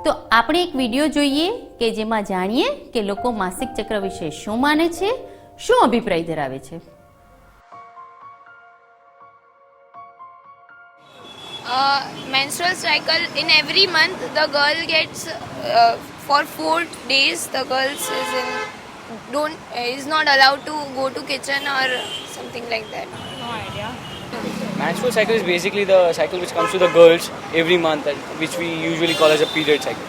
તો આપણે એક વિડીયો જોઈએ કે જેમાં જાણીએ કે લોકો માસિક ચક્ર વિશે શું માને છે, શું અભિપ્રાય ધરાવે છે. Menstrual cycle in every month the girl gets for 4 days the girl is not allowed to go to kitchen or something like that. No idea. Menstrual cycle is basically the cycle which comes to the girls every month, which we usually call as a period cycle.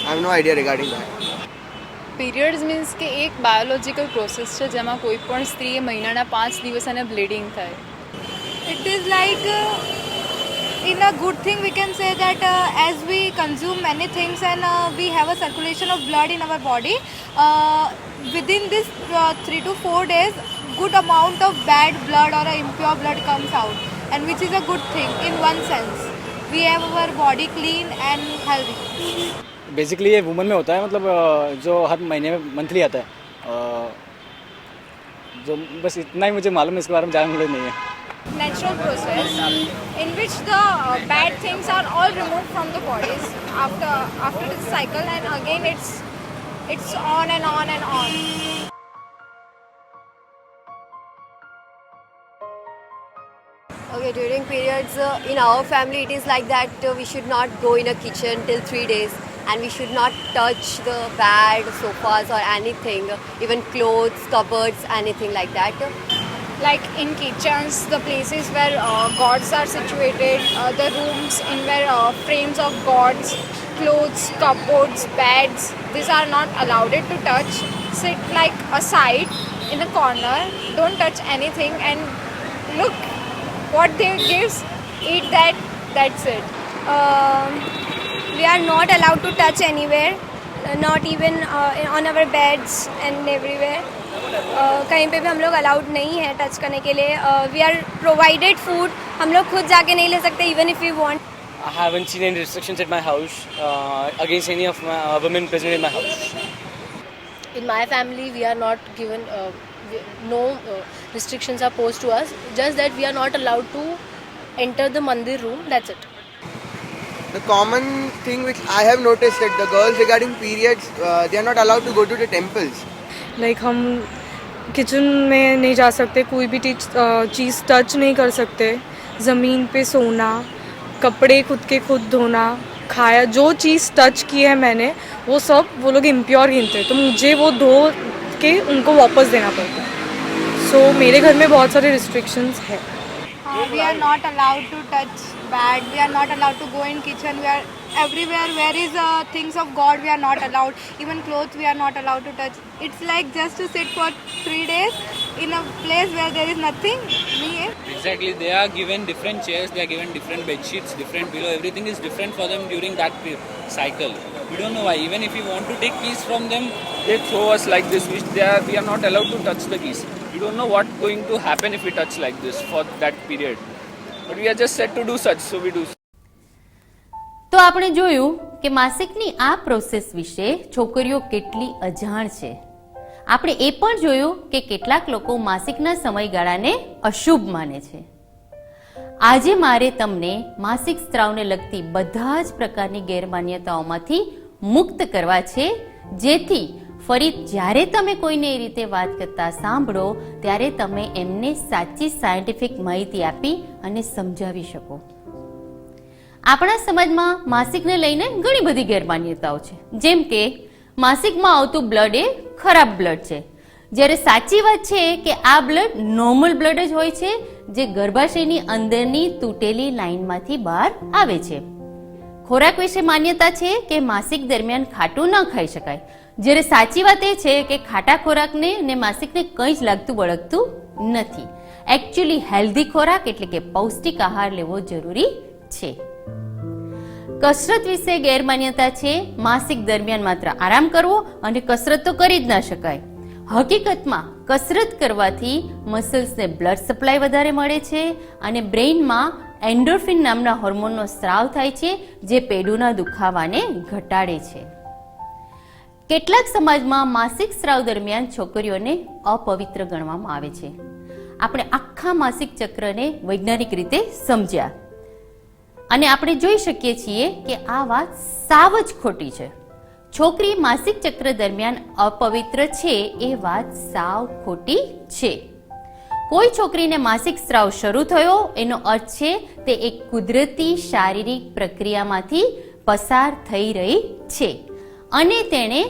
I have no idea regarding that. Periods means કે એક biological process છે જેમાં કોઈ પણ સ્ત્રીએ મહિનાના 5 દિવસ અને bleeding થાય. It is like in a good thing we can say that as we consume many things and we have a circulation of blood in our body, within this 3 to 4 days good amount of bad blood or impure blood comes out, and which is a good thing in one sense. We have our body clean and healthy. Basically ये woman में होता है, मतलब जो हर महीने में monthly आता है. जो बस इतना ही मुझे मालूम है, इसके बारे में ज़्यादा नॉलेज नहीं है. Natural process in which the bad things are all removed from the bodies after this cycle, and again it's on and on and on. Okay, during periods in our family it is like that we should not go in a kitchen till 3 days, and we should not touch the bed, sofas or anything, even clothes, cupboards, anything like that. Like in kitchens, the places where gods are situated, the rooms in where frames of gods, clothes, cupboards, beds, these are not allowed to touch. Sit like aside in a corner, don't touch anything, and look what they gives, eat that, that's it. We are not allowed to touch anywhere, not even on our beds and everywhere. कहीं पे भी हम लोग allowed नहीं है touch करने के लिए. वी आर प्रोवाइडेड फूड, हम लोग खुद जाके नहीं ले सकते even if we want. I haven't seen any restrictions at my house against any of my women present in my house. In my family, we are not given, no restrictions are posed to us, just that we are not allowed to enter the mandir room, that's it. The common thing which I have noticed that the girls regarding periods, they are not allowed to go to the temples. Like हम kitchen में नहीं जा सकते, कोई भी चीज़ touch नहीं कर सकते, ज़मीन पे सोना, कपड़े खुद के खुद धोना, खाया जो चीज़ टच की है मैंने वो सब वो लोग इम्प्योर गिनते हैं, तो मुझे वो धो के उनको वापस देना पड़ता है. सो मेरे घर में बहुत सारे रिस्ट्रिक्शंस है. We are not allowed to touch bed, we are not allowed to go in kitchen, we are everywhere where is things of God we are not allowed, even clothes we are not allowed to touch. It's like just to sit for 3 days in a place where there is nothing. Exactly, they are given different chairs, they are given different bed sheets, different pillow, everything is different for them during that cycle. We don't know why. Even if we want to take keys from them, they throw us like this, which we are not allowed to touch the keys. We don't know what's going to happen if we touch like this for that period. But we are just set to do such, so we do. તો આપણે જોયું કે માસિકની આ process વિશે છોકરીઓ કેટલી અજાણ છે. આપણે એ પણ જોયું કે કેટલાક લોકો માસિકના સમયગાળાને અશુભ માને છે. આજે મારે તમને માસિક સ્ત્રાવને લગતી બધા જ પ્રકારની ગેરમાન્યતાઓમાંથી મુક્ત કરવા છે, જેથી ફરી જ્યારે તમે કોઈને એ રીતે વાત કરતા સાંભળો ત્યારે તમે એમને સાચી સાયન્ટિફિક માહિતી આપી અને સમજાવી શકો. આપણા સમાજમાં માસિકને લઈને ઘણી બધી ગેરમાન્યતાઓ છે, જેમ કે માસિકમાં આવતું બ્લડ એ ખરાબ બ્લડ છે, જ્યારે સાચી વાત છે કે આ બ્લડ નોર્મલ બ્લડ જ હોય છે જે ગર્ભાશયની અંદરની તૂટેલી લાઇનમાંથી બહાર આવે છે. ખોરાક વિશે માન્યતા છે કે માસિક દરમિયાન ખાટું ન ખાઈ શકાય, જ્યારે સાચી વાત એ છે કે ખાટા ખોરાકને અને માસિકને કંઈ જ લાગતું બળગતું નથી. એકચ્યુઅલી હેલ્ધી ખોરાક એટલે કે પૌષ્ટિક આહાર લેવો જરૂરી છે. કસરત વિશે ગેરમાન્યતા છે, માસિક દરમિયાન માત્ર આરામ કરવો અને કસરત તો કરી જ ના શકાય. હકીકતમાં કસરત કરવાથી મસલ્સને બ્લડ સપ્લાય વધારે મળે છે અને બ્રેઇનમાં એન્ડોર્ફિન નામના હોર્મોનનો સ્ત્રાવ થાય છે જે પેડુના દુખાવાને ઘટાડે છે. કેટલાક સમાજમાં માસિક સ્ત્રાવ દરમિયાન છોકરીઓને અપવિત્ર ગણવામાં આવે છે. આપણે આખા માસિક ચક્રને વૈજ્ઞાનિક રીતે સમજ્યા. અને આપણે જોઈ શકીએ છીએ કે આ વાત સાવ જ ખોટી છે. છોકરી માસિક ચક્ર દરમિયાન અપવિત્ર છે એ વાત સાવ ખોટી છે. કોઈ છોકરીને માસિક સ્રાવ શરૂ થયો એનો અર્થ છે તે એક કુદરતી શારીરિક પ્રક્રિયામાંથી પસાર થઈ રહી છે અને તેણે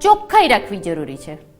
ચોખ્ખાઈ રાખવી જરૂરી છે.